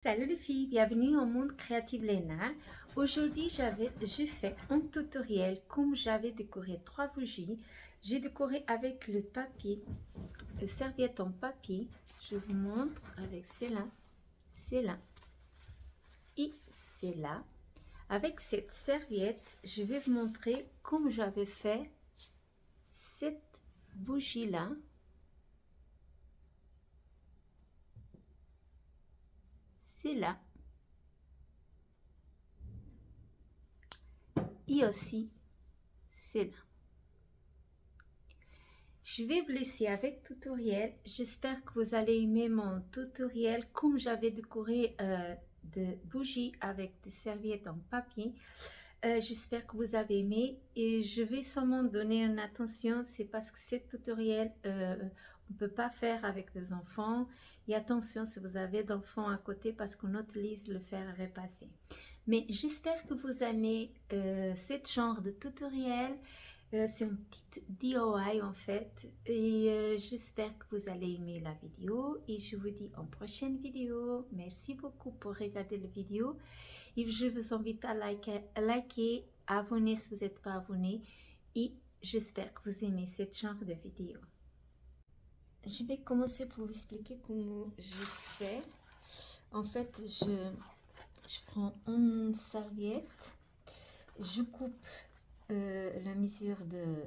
Salut les filles, bienvenue au monde créatif Léna. Aujourd'hui, je fais un tutoriel comme j'avais décoré 3 bougies. J'ai décoré avec le papier, serviette en papier. Je vous montre avec celle-là et celle-là. Avec cette serviette, je vais vous montrer comment j'avais fait cette bougie-là. C'est là. Et aussi, c'est là. Je vais vous laisser avec tutoriel. J'espère que vous allez aimer mon tutoriel comme j'avais décoré de bougies avec des serviettes en papier. J'espère que vous avez aimé et je vais seulement donner une attention. C'est parce que ce tutoriel, on ne peut pas faire avec des enfants. Et attention si vous avez d'enfants à côté parce qu'on utilise le fer à repasser. Mais j'espère que vous aimez ce genre de tutoriel. C'est une petite DIY en fait et j'espère que vous allez aimer la vidéo et je vous dis en prochaine vidéo. Merci beaucoup pour regarder la vidéo et je vous invite à liker, abonner si vous n'êtes pas abonné et j'espère que vous aimez ce genre de vidéo. Je vais commencer pour vous expliquer comment je fais. En fait, je prends une serviette, je coupe la mesure de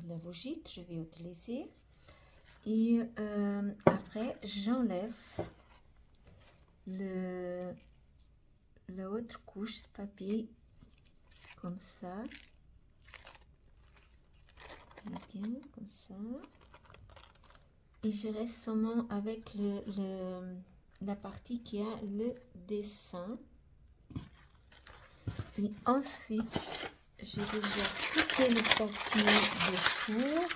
la bougie que je vais utiliser et après j'enlève la autre couche de papier comme ça, bien comme ça, et je reste seulement avec la partie qui a le dessin. Et ensuite j'ai déjà coupé le papier de four.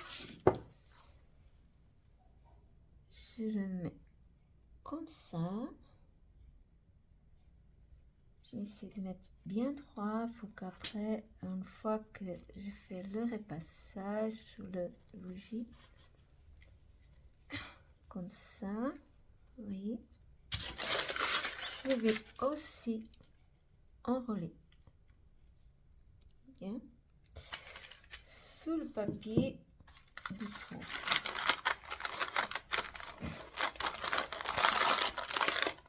Je le mets comme ça. J'essaie de mettre bien droit pour qu'après, une fois que je fais le repassage sur le bougie, comme ça, oui, je vais aussi enrouler bien sous le papier du four.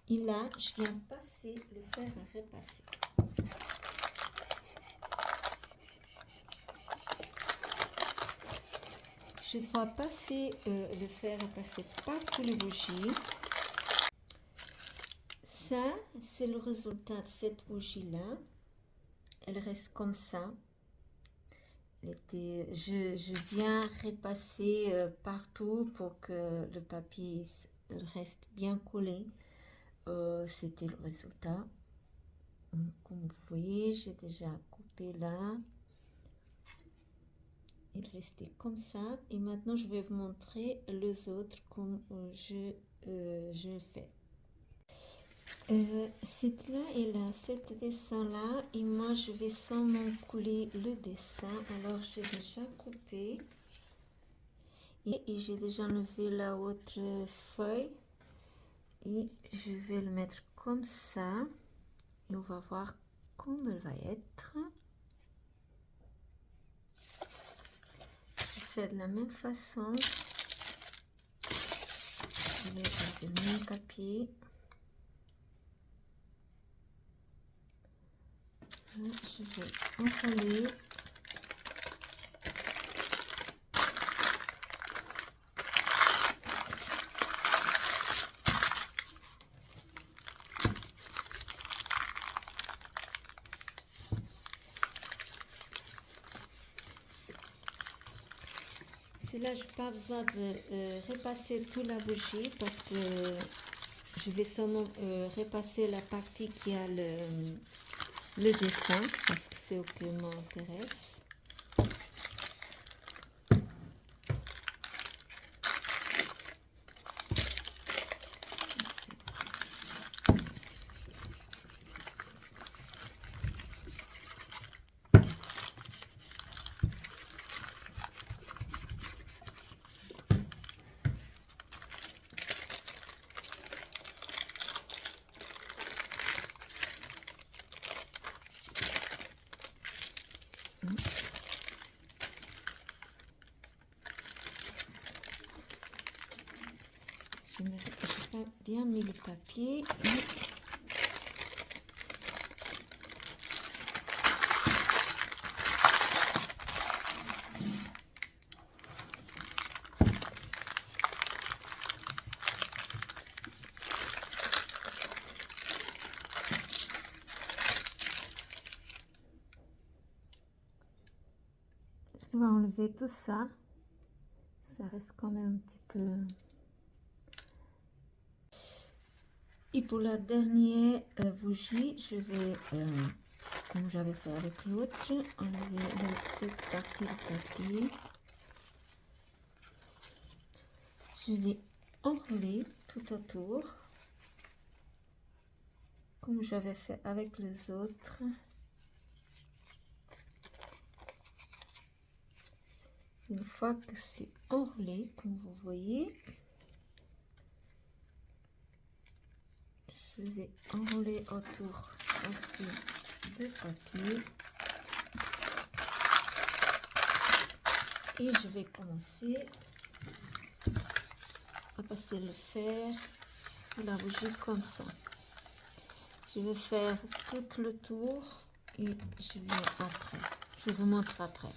Et là, je viens passer le fer à repasser. Je dois passer le fer à passer par toutes les bougies. Ça, c'est le résultat de cette bougie-là. Elle reste comme ça. Je viens repasser partout pour que le papier reste bien collé. C'était le résultat. Comme vous voyez, j'ai déjà coupé là. Il restait comme ça. Et maintenant, je vais vous montrer les autres comme je fais. Cette là et là, cet dessin là, et moi je vais seulement coller le dessin. Alors j'ai déjà coupé et j'ai déjà enlevé la autre feuille et je vais le mettre comme ça et on va voir comment elle va être. Je fais de la même façon, je vais passer le même papier. Je vais enrouler. Là, je n'ai pas besoin de repasser toute la bougie parce que je vais seulement repasser la partie qui a le dessin parce que c'est ce qui m'intéresse. Je n'ai pas bien mis le papier. Je vais enlever tout ça. Ça reste quand même un petit peu. Et pour la dernière bougie, je vais, comme j'avais fait avec l'autre, enlever cette partie de papier. Je vais enrouler tout autour, comme j'avais fait avec les autres. Une fois que c'est enroulé, comme vous voyez, je vais enrouler autour aussi de papier et je vais commencer à passer le fer sous la bougie comme ça. Je vais faire tout le tour et je vais après. Je vous montre après.